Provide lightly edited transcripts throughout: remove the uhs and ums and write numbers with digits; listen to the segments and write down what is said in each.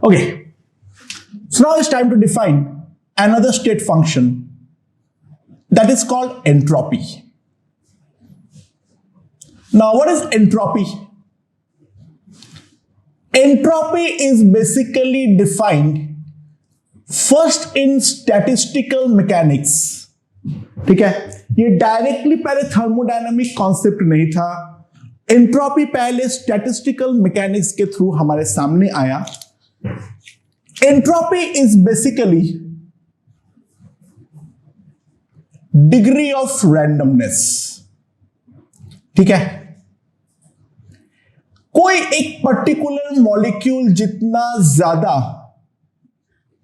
Okay, so now it's time to define another state function that is called entropy. Now, what is entropy? Entropy is basically defined first in statistical mechanics. ठीक है, ये directly पहले thermodynamic concept नहीं था, entropy पहले statistical mechanics के through हमारे सामने आया. Entropy is basically degree of randomness. ठीक है, कोई एक पर्टिकुलर मॉलिक्यूल जितना ज्यादा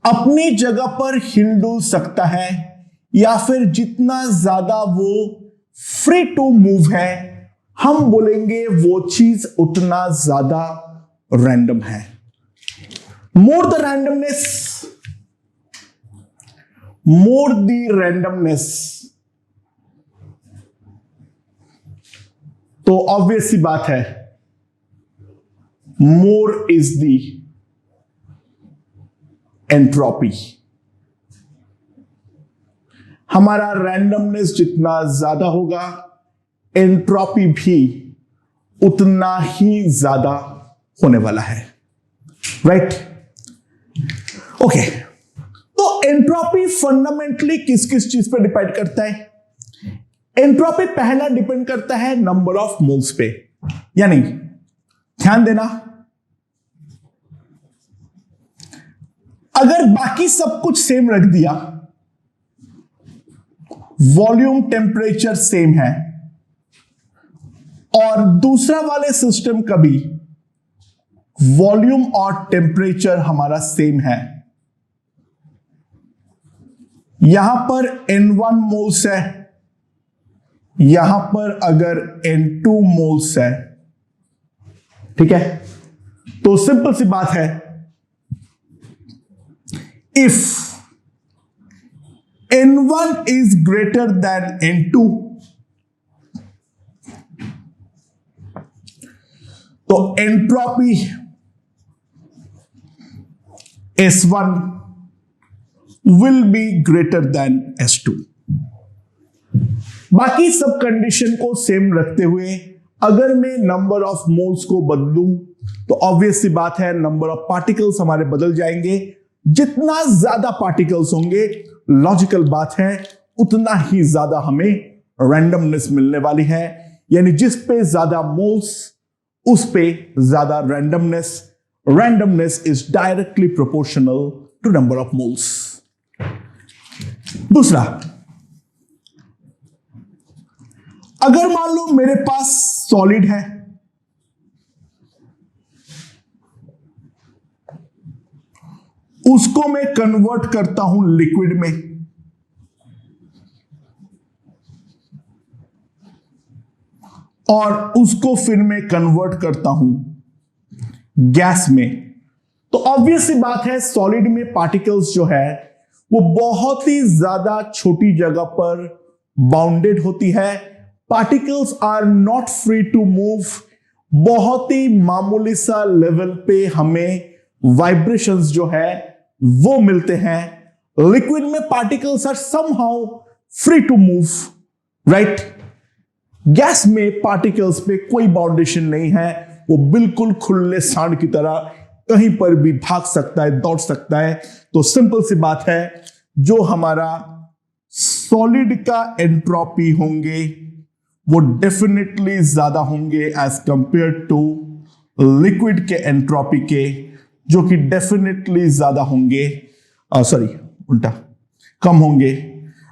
अपनी जगह पर हिलडुल सकता है या फिर जितना ज्यादा वो फ्री टू मूव है, हम बोलेंगे वो चीज उतना ज्यादा रैंडम है. मोर द रैंडमनेस, तो ऑब्वियस सी बात है, मोर इज द एंट्रोपी. हमारा रैंडमनेस जितना ज्यादा होगा, एंट्रोपी भी उतना ही ज्यादा होने वाला है. राइट? ओके, तो एंट्रोपी फंडामेंटली किस किस चीज पर डिपेंड करता है? एंट्रोपी पहला डिपेंड करता है नंबर ऑफ मोल्स पे. यानी ध्यान देना, अगर बाकी सब कुछ सेम रख दिया, वॉल्यूम टेम्परेचर सेम है, और दूसरा वाले सिस्टम का भी वॉल्यूम और टेम्परेचर हमारा सेम है, यहां पर N1 मोल्स है, यहां पर अगर N2 मोल्स है, ठीक है, तो सिंपल सी बात है, if N1 is greater than N2, तो entropy S1 will be greater than S2. बाकी सब कंडीशन को सेम रखते हुए अगर मैं नंबर ऑफ मोल्स को बदलूं तो ऑब्वियस सी बात है, नंबर ऑफ पार्टिकल्स हमारे बदल जाएंगे. जितना ज्यादा पार्टिकल्स होंगे, लॉजिकल बात है, उतना ही ज्यादा हमें रैंडमनेस मिलने वाली है. यानी जिस पे ज्यादा मोल्स उस पे ज्यादा randomness. Randomness is directly proportional to number of moles. दूसरा, अगर मान लो मेरे पास सॉलिड है, उसको मैं कन्वर्ट करता हूं लिक्विड में, और उसको फिर मैं कन्वर्ट करता हूं गैस में, तो ऑब्वियस सी बात है, सॉलिड में पार्टिकल्स जो है वो बहुत ही ज्यादा छोटी जगह पर बाउंडेड होती है. Particles are not free to move. बहुत ही मामूली सा लेवल पे हमें वाइब्रेशंस जो है वो मिलते हैं. लिक्विड में particles are somehow free to move, right? Gas में पार्टिकल्स पे कोई बाउंडेशन नहीं है, वो बिल्कुल खुले सांड की तरह कहीं पर भी भाग सकता है, दौड़ सकता है. तो सिंपल सी बात है, जो हमारा सॉलिड का एंट्रोपी होंगे वो डेफिनेटली ज्यादा होंगे एज कंपेयर टू लिक्विड के एंट्रोपी के, जो कि डेफिनेटली ज्यादा होंगे, सॉरी उल्टा, कम होंगे,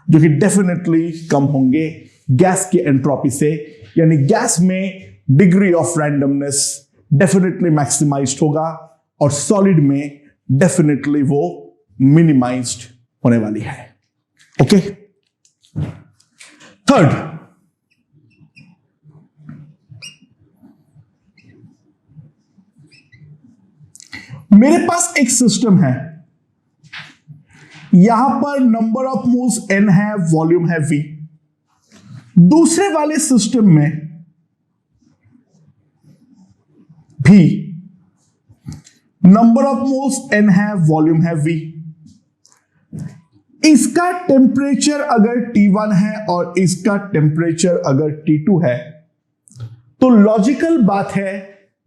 जो कि डेफिनेटली कम होंगे गैस की एंट्रोपी से. यानी गैस में degree of randomness definitely maximised होगा और सॉलिड में डेफिनेटली वो मिनिमाइज्ड होने वाली है. ओके, थर्ड, मेरे पास एक सिस्टम है, यहां पर नंबर ऑफ मोल्स n है, वॉल्यूम है v. दूसरे वाले सिस्टम में भी नंबर ऑफ मोल्स n है, वॉल्यूम है v। इसका टेम्परेचर अगर T1 है और इसका टेम्परेचर अगर T2 है, तो लॉजिकल बात है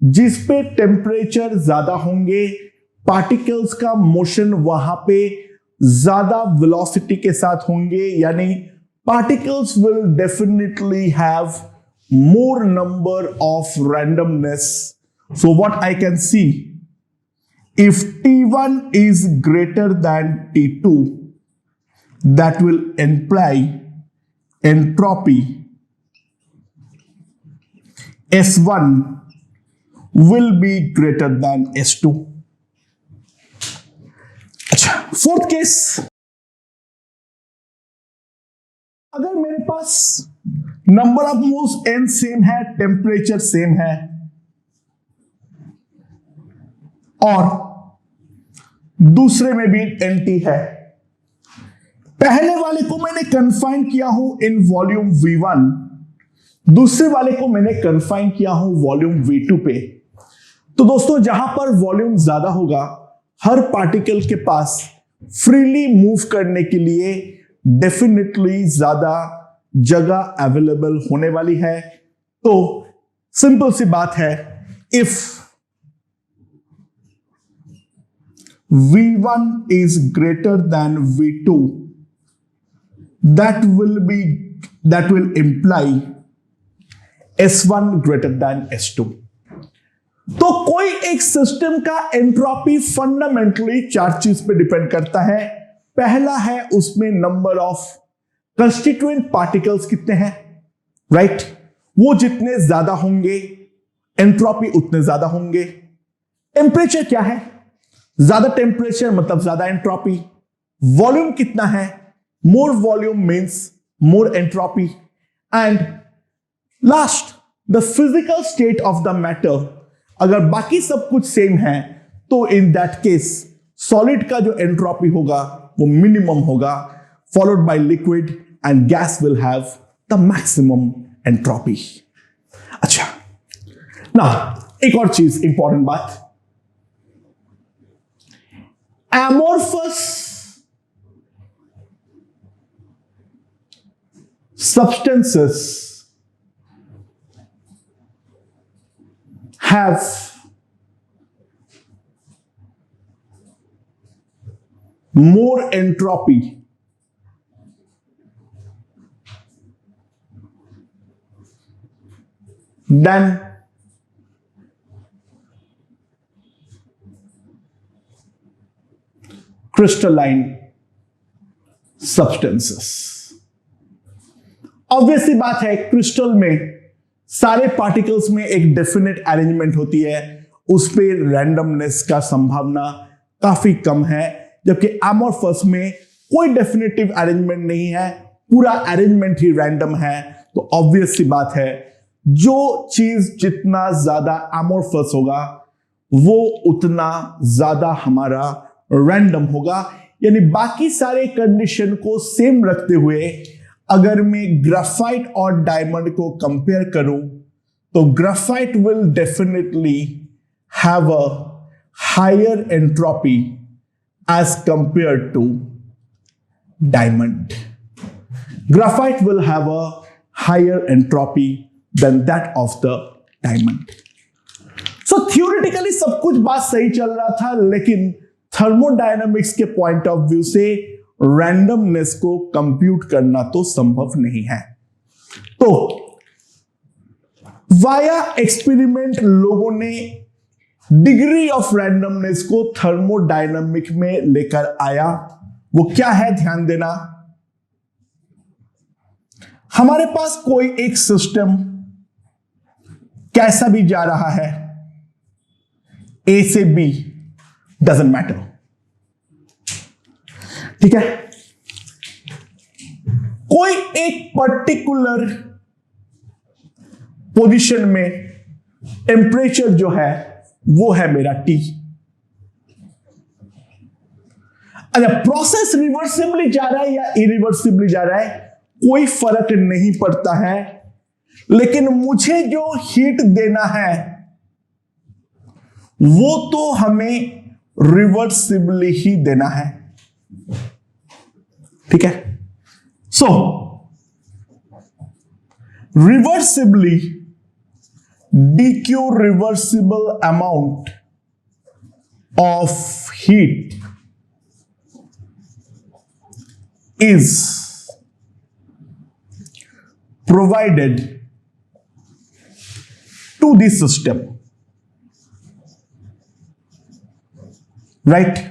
जिस पे टेम्परेचर ज्यादा होंगे पार्टिकल्स का मोशन वहां पे ज्यादा वेलोसिटी के साथ होंगे, यानी particles will definitely have more number of randomness. So what I can see, if T1 is greater than T2, that will imply entropy S1 will be greater than S2। अच्छा, fourth case, अगर मेरे पास number of moles n same है, temperature same है, और दूसरे में भी nt है, पहले वाले को मैंने कन्फाइन किया हूं इन वॉल्यूम V1, दूसरे वाले को मैंने कन्फाइन किया हूं वॉल्यूम V2 पे। तो दोस्तों जहां पर वॉल्यूम ज्यादा होगा, हर पार्टिकल के पास फ्रीली मूव करने के लिए डेफिनेटली ज्यादा जगह अवेलेबल होने वाली है। तो सिंपल सी बात है, if V1 is greater than V2, that will imply S1 greater than S2। तो कोई एक सिस्टम का एंट्रोपी फंडामेंटली चार चीज पे डिपेंड करता है। पहला है उसमें नंबर ऑफ कंस्टिट्यूएंट पार्टिकल्स कितने हैं, राइट? वो जितने ज्यादा होंगे एंट्रोपी उतने ज्यादा होंगे। टेम्परेचर क्या है, ज्यादा टेम्परेचर मतलब ज्यादा एंट्रोपी। वॉल्यूम कितना है, मोर volume means more entropy. And last, the physical state of the matter. अगर बाकी सब कुछ सेम है तो इन दैट केस सॉलिड का जो एंट्रोपी होगा वो मिनिमम होगा, followed by liquid, and gas will have the maximum entropy. अच्छा, ना एक और चीज, इंपॉर्टेंट बात, amorphous substances have more entropy than crystalline substances। Obviously बात है, क्रिस्टल में सारे पार्टिकल्स में एक डेफिनेट अरेंजमेंट होती है, उस पे रैंडमनेस का संभावना काफी कम है, जबकि एमोर्फस में कोई डेफिनेटिव अरेंजमेंट नहीं है, पूरा अरेंजमेंट ही रैंडम है। तो ऑब्वियस सी बात है, जो चीज जितना ज्यादा एमोर्फस होगा वो उतना ज्यादा हमारा रैंडम होगा। यानी बाकी सारे कंडीशन को सेम रखते हुए अगर मैं ग्राफाइट और डायमंड को कंपेयर करूं तो graphite will definitely have a higher entropy as compare to diamond. Graphite will have a higher entropy than that of the diamond. So theoretically सब कुछ बात सही चल रहा था, लेकिन थर्मोडायनामिक्स के पॉइंट ऑफ व्यू से रैंडमनेस को कंप्यूट करना तो संभव नहीं है। तो वाया एक्सपेरिमेंट लोगों ने डिग्री ऑफ रैंडमनेस को थर्मोडायनामिक में लेकर आया। वो क्या है, ध्यान देना, हमारे पास कोई एक सिस्टम कैसा भी जा रहा है, ए से बी, डजंट मैटर, ठीक है। कोई एक पर्टिकुलर पोजीशन में टेम्परेचर जो है वो है मेरा T। अच्छा, प्रोसेस रिवर्सिबली जा रहा है या इरिवर्सिबली जा रहा है कोई फर्क नहीं पड़ता है, लेकिन मुझे जो हीट देना है वो तो हमें रिवर्सिबली ही देना है। ठीक है, सो reversibly dq reversible amount of heat is provided to the system, right?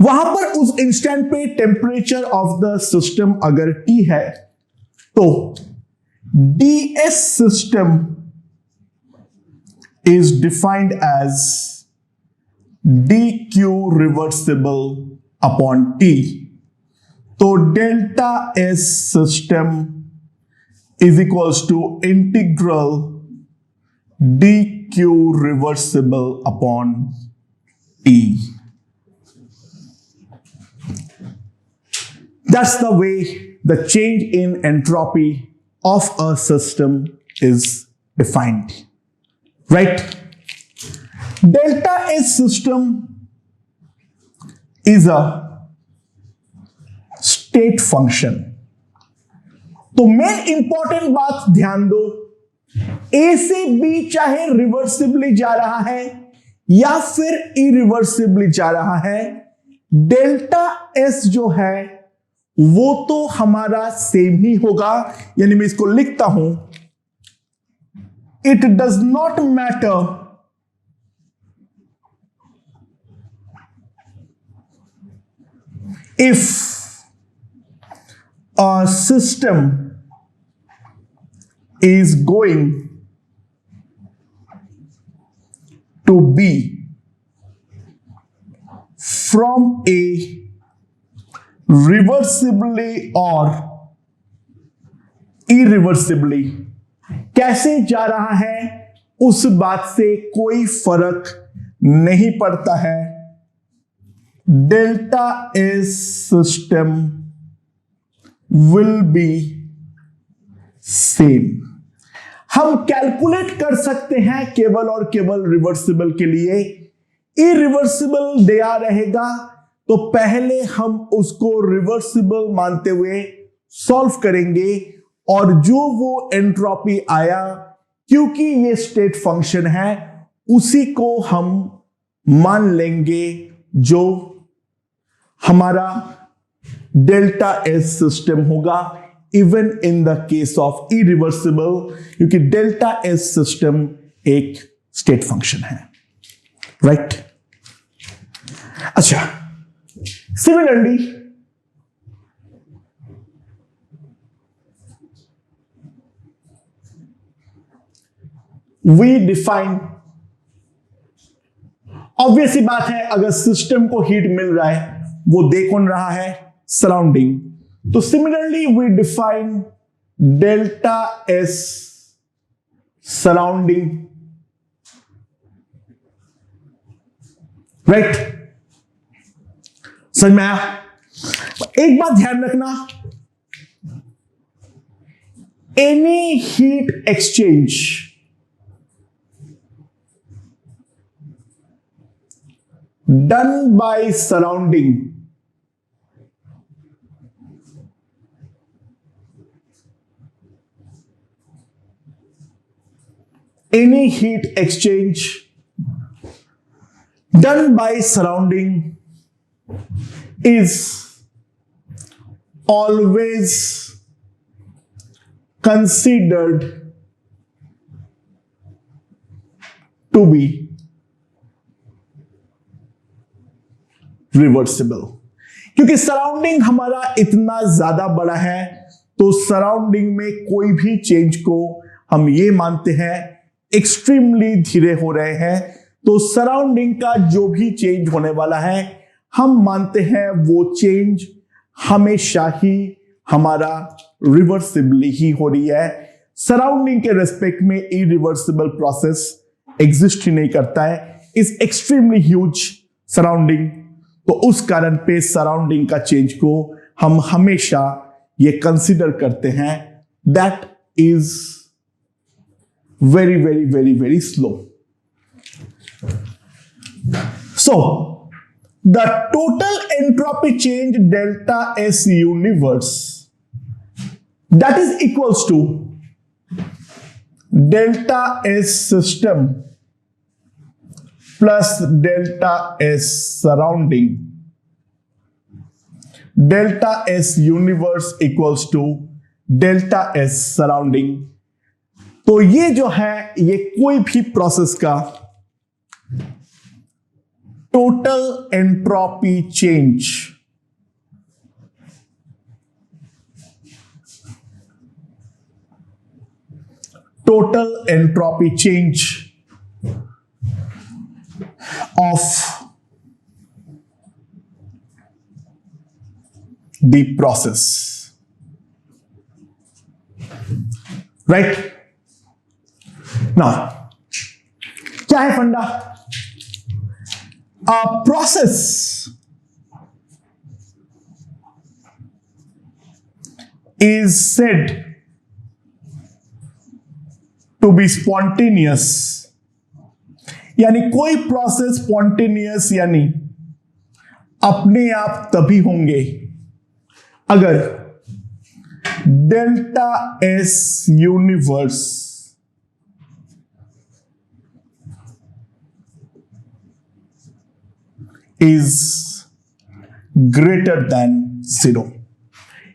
वहां पर उस इंस्टेंट पे टेम्परेचर ऑफ द सिस्टम अगर T है तो ds system is defined as dq reversible upon T. तो delta S system is equals to integral dq reversible upon T. That's the way the change in entropy of a system is defined, right? Delta S system is a state function. तो main important बात ध्यान दो, A से B चाहे reversibly जा रहा है या फिर इरिवर्सिबली जा रहा है, डेल्टा S जो है वो तो हमारा सेम ही होगा। यानी मैं इसको लिखता हूं, it does not matter if a system is going to be from a reversibly और इरिवर्सिबली, कैसे जा रहा है उस बात से कोई फर्क नहीं पड़ता है। Delta S system will be same. हम कैलकुलेट कर सकते हैं केवल और केवल रिवर्सिबल के लिए। इरिवर्सिबल दिया रहेगा तो पहले हम उसको रिवर्सिबल मानते हुए सॉल्व करेंगे और जो वो एंट्रोपी आया, क्योंकि ये स्टेट फंक्शन है, उसी को हम मान लेंगे जो हमारा डेल्टा एस सिस्टम होगा, even in the case of irreversible, क्योंकि डेल्टा एस सिस्टम एक स्टेट फंक्शन है, राइट? अच्छा, similarly, we define, ऑब्वियस सी बात है, अगर सिस्टम को हीट मिल रहा है वो दे कौन रहा है? सराउंडिंग। तो similarly we define delta S surrounding, right? समझ में आया? एक बात ध्यान रखना, any heat exchange done by surrounding any heat exchange done by surrounding is always considered to be reversible, क्योंकि सराउंडिंग हमारा इतना ज्यादा बड़ा है तो सराउंडिंग में कोई भी चेंज को हम ये मानते हैं एक्सट्रीमली धीरे हो रहे हैं, तो सराउंडिंग का जो भी चेंज होने वाला है हम मानते हैं वो चेंज हमेशा ही हमारा रिवर्सिबली ही हो रही है। सराउंडिंग के रेस्पेक्ट में इरिवर्सिबल प्रोसेस एग्जिस्ट ही नहीं करता है, इज एक्सट्रीमली ह्यूज सराउंडिंग, तो उस कारण पे सराउंडिंग का चेंज को हम हमेशा ये कंसीडर करते हैं that is very slow. So the total entropy change delta S universe, that is equals to delta S system plus delta S surrounding. Delta S universe equals to delta S surrounding. तो ये जो है ये कोई भी process का total entropy change, total entropy change of the process, right? Now क्या है फंडा? A process is said to be spontaneous, यानी कोई प्रोसेस स्पॉन्टेनियस यानी अपने आप तभी होंगे अगर delta S universe is greater than 0।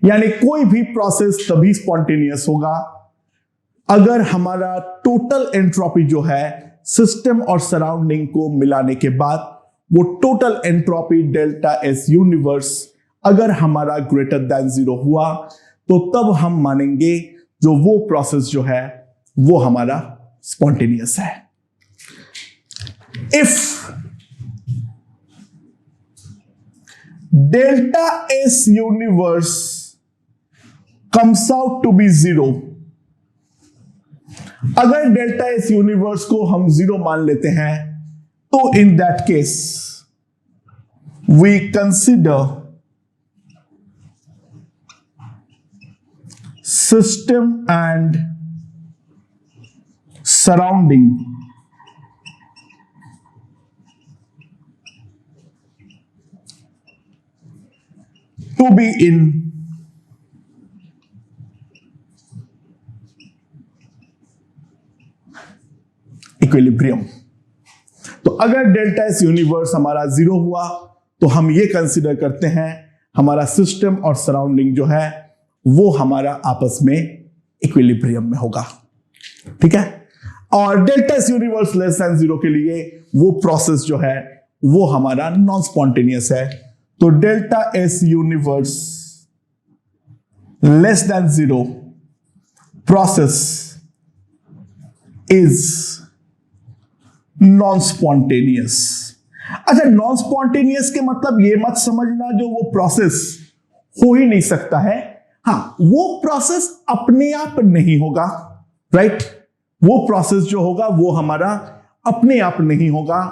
यानी कोई भी प्रोसेस तभी स्पॉन्टेनियस होगा अगर हमारा टोटल एंट्रोपी जो है सिस्टम और सराउंडिंग को मिलाने के बाद वो total entropy delta S universe अगर हमारा ग्रेटर देन 0 हुआ तो तब हम मानेंगे जो वो प्रोसेस जो है वो हमारा स्पॉन्टेनियस है। If delta S universe comes out to be 0, अगर डेल्टा एस यूनिवर्स को हम 0 मान लेते हैं तो in that case we consider system and surrounding to be in equilibrium। तो अगर डेल्टा एस यूनिवर्स हमारा 0 हुआ तो हम ये कंसीडर करते हैं हमारा सिस्टम और सराउंडिंग जो है वो हमारा आपस में इक्विलिब्रियम में होगा, ठीक है? और delta S universe less than 0 के लिए वो प्रोसेस जो है वो हमारा नॉन स्पॉन्टेनियस है। तो delta S universe less than 0 process is non spontaneous. अच्छा, नॉन स्पॉन्टेनियस के मतलब ये मत समझना जो वो प्रोसेस हो ही नहीं सकता है। हाँ, वो प्रोसेस अपने आप नहीं होगा, राइट? वो प्रोसेस जो होगा वो हमारा अपने आप नहीं होगा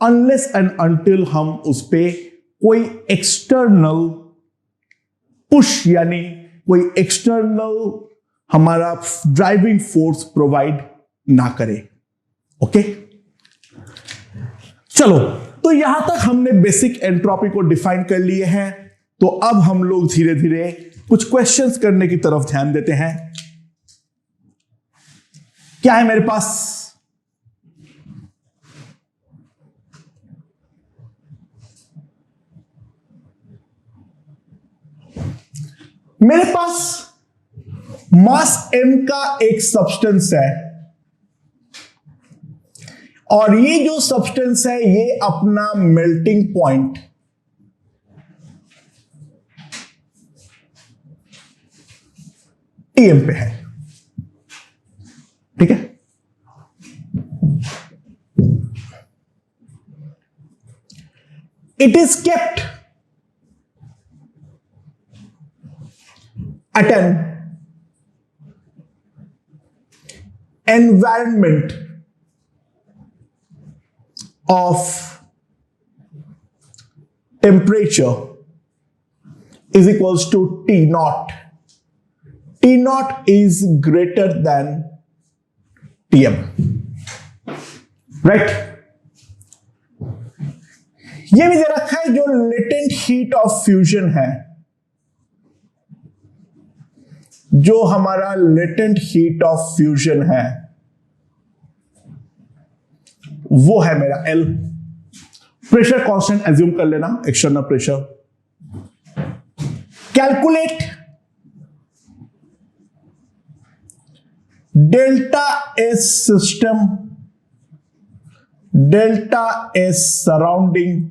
अनलेस एंड अनटिल हम उस पे कोई एक्सटर्नल पुश यानी कोई एक्सटर्नल हमारा ड्राइविंग फोर्स प्रोवाइड ना करे। ओके, चलो, तो यहां तक हमने बेसिक एंट्रोपी को डिफाइन कर लिए हैं। तो अब हम लोग धीरे धीरे कुछ क्वेश्चंस करने की तरफ ध्यान देते हैं। क्या है मेरे पास? मेरे पास मास m का एक सब्सटेंस है और ये जो सब्सटेंस है ये अपना मेल्टिंग पॉइंट Tm पे है, ठीक है? It is kept at an environment of temperature is equals to T naught. T naught is greater than TM, right. ये भी दे रखा है जो लेटेंट हीट ऑफ फ्यूजन है, जो हमारा लेटेंट हीट ऑफ फ्यूजन है वो है मेरा L। प्रेशर कांस्टेंट एज्यूम कर लेना, external pressure. Calculate delta S system, delta S surrounding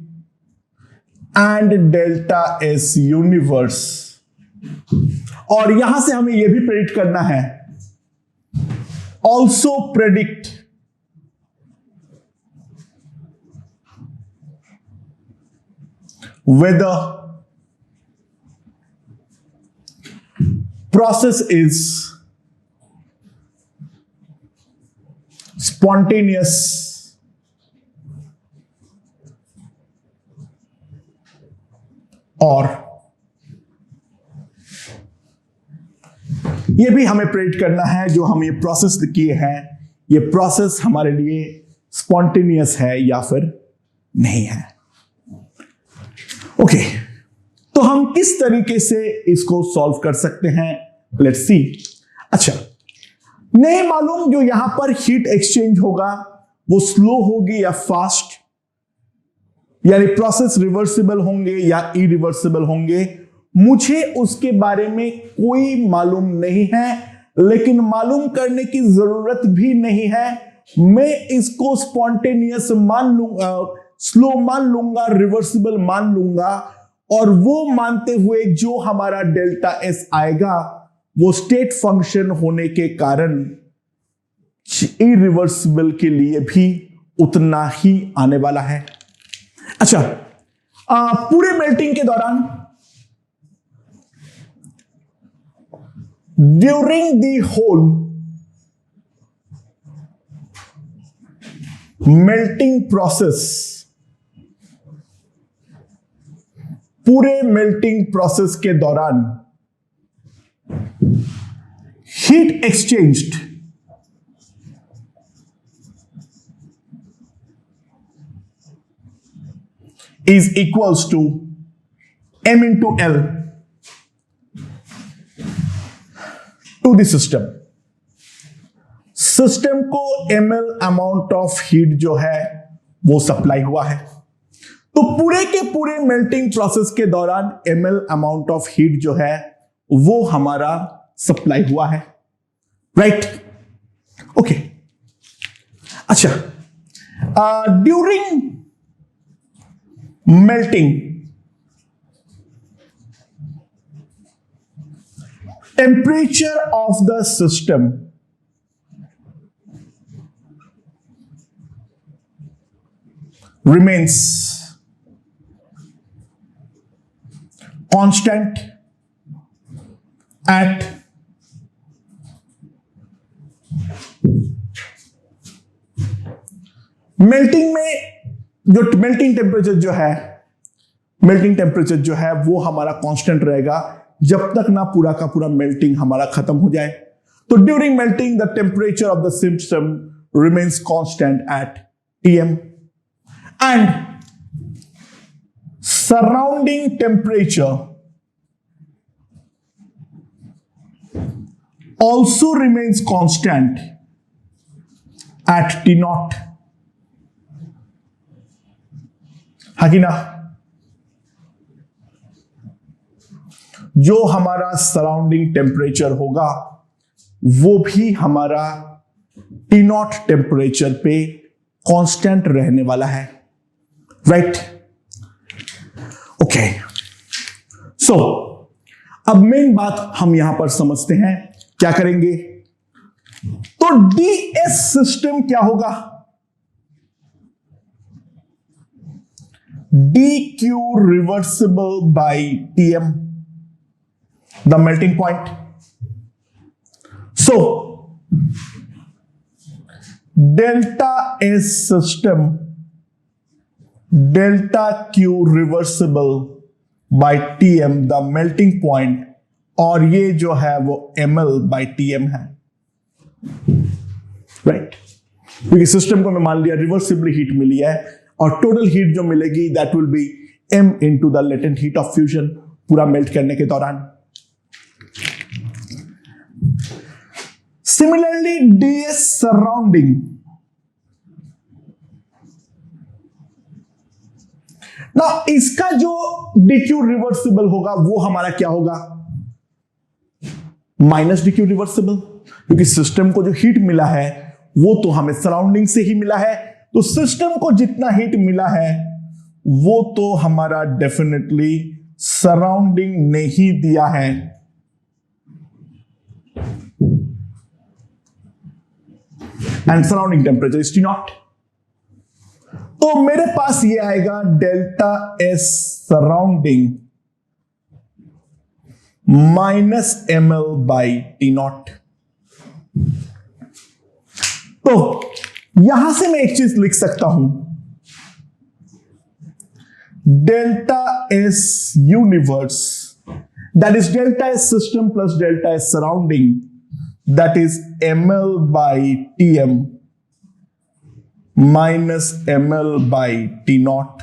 and delta S universe. और यहां से हमें यह भी प्रेडिक्ट करना है, also predict whether process is spontaneous और ये भी हमें प्रेडिक्ट करना है, जो हम ये प्रोसेस किए हैं ये प्रोसेस हमारे लिए स्पॉन्टेनियस है या फिर नहीं है। ओके, तो हम किस तरीके से इसको सॉल्व कर सकते हैं, लेट्स सी। अच्छा, नहीं मालूम जो यहां पर हीट एक्सचेंज होगा वो स्लो होगी या फास्ट, यानी प्रोसेस रिवर्सिबल होंगे या इरिवर्सिबल होंगे, मुझे उसके बारे में कोई मालूम नहीं है, लेकिन मालूम करने की जरूरत भी नहीं है। मैं इसको स्पॉन्टेनियस मान लूंगा, स्लो मान लूंगा, रिवर्सिबल मान लूंगा, और वो मानते हुए जो हमारा डेल्टा एस आएगा वो स्टेट फंक्शन होने के कारण इरिवर्सिबल के लिए भी उतना ही आने वाला है। अच्छा, पूरे मेल्टिंग के दौरान during the whole melting process, पूरे मेल्टिंग प्रोसेस के दौरान heat exchanged is equals to m into L to the system। System को ml अमाउंट ऑफ हीट जो है वो सप्लाई हुआ है, तो पूरे के पूरे मेल्टिंग प्रोसेस के दौरान ml अमाउंट ऑफ हीट जो है वो हमारा सप्लाई हुआ है, राइट। ओके, अच्छा, during melting, temperature of the system remains constant at melting में जो मेल्टिंग टेम्परेचर जो है वो हमारा कांस्टेंट रहेगा जब तक ना पूरा का पूरा मेल्टिंग हमारा खत्म हो जाए। तो during melting the temperature of the system remains constant eight Tm and surrounding temperature also remains constant at T0। हाँ कि ना, जो हमारा सराउंडिंग टेम्परेचर होगा वो भी हमारा T0 टेम्परेचर पे कांस्टेंट रहने वाला है, राइट। ओके, सो अब मेन बात हम यहां पर समझते हैं, क्या करेंगे। तो ds सिस्टम क्या होगा, dq reversible by Tm, the melting point। So delta S system, delta q reversible by Tm, the melting point, और ये जो है वो ml by Tm है। राइट, क्योंकि सिस्टम को मैं मान लिया रिवर्सिबली हीट मिली है और टोटल हीट जो मिलेगी that will be m into the latent heat of fusion पूरा मेल्ट करने के दौरान। सिमिलरली ds सराउंडिंग, ना इसका जो dq रिवर्सिबल होगा वो हमारा क्या होगा, माइनस dq रिवर्सिबल, क्योंकि सिस्टम को जो हीट मिला है वो तो हमें सराउंडिंग से ही मिला है, तो सिस्टम को जितना हीट मिला है वो तो हमारा डेफिनेटली सराउंडिंग ने ही दिया है। And surrounding temperature is T0। तो मेरे पास ये आएगा delta S surrounding minus ml by T0। तो यहां से मैं एक चीज लिख सकता हूं, delta S universe that is delta S system plus delta S surrounding that is ml by Tm minus ml by T0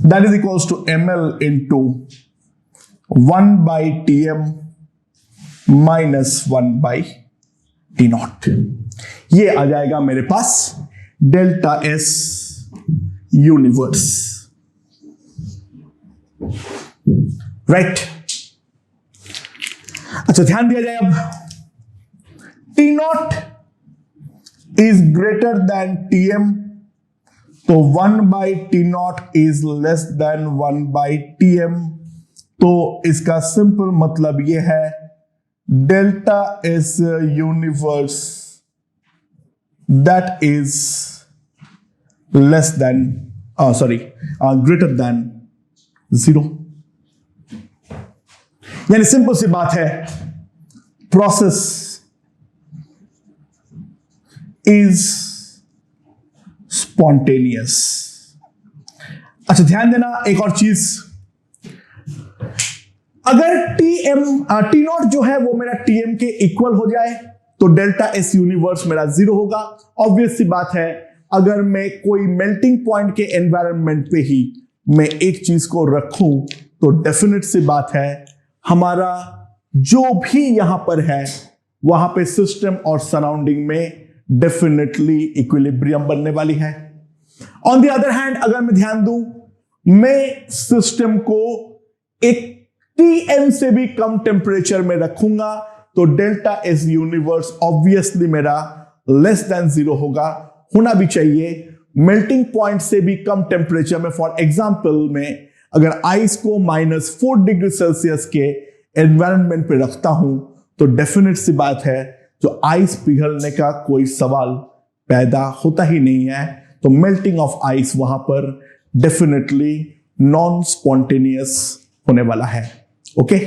that is equals to ml into 1 by Tm minus 1 by T0। ये आ जाएगा मेरे पास delta S universe, right. अच्छा ध्यान दिया जाए, अब T0 is greater than Tm, तो 1 by T0 is less than 1 by Tm, तो इसका सिंपल मतलब यह है delta S universe that is less than greater than 0। यानी सिंपल सी बात है, प्रोसेस is spontaneous। अच्छा ध्यान देना एक और चीज, अगर T0 जो है वो मेरा Tm के इक्वल हो जाए तो डेल्टा एस यूनिवर्स मेरा 0 होगा। ऑब्वियस सी बात है, अगर मैं कोई मेल्टिंग पॉइंट के एनवायरनमेंट पे ही मैं एक चीज को रखूं तो डेफिनेट सी बात है, हमारा जो भी यहां पर है वहां पे सिस्टम और सराउंडिंग में डेफिनेटली इक्विलिब्रियम बनने वाली है। ऑन द अदर हैंड अगर मैं ध्यान दूं, मैं सिस्टम को एक Tm से भी कम टेम्परेचर में रखूंगा तो डेल्टा एस यूनिवर्स ऑब्वियसली मेरा लेस देन 0 होगा, होना भी चाहिए। मेल्टिंग पॉइंट से भी कम टेम्परेचर में, फॉर एग्जांपल में अगर आइस को -4 डिग्री सेल्सियस के एनवायरनमेंट पे रखता हूं तो डेफिनेट सी बात है जो आइस पिघलने का कोई सवाल पैदा होता ही नहीं है। तो मेल्टिंग ऑफ आइस वहां पर डेफिनेटली नॉन स्पॉन्टेनियस होने वाला है। ओके।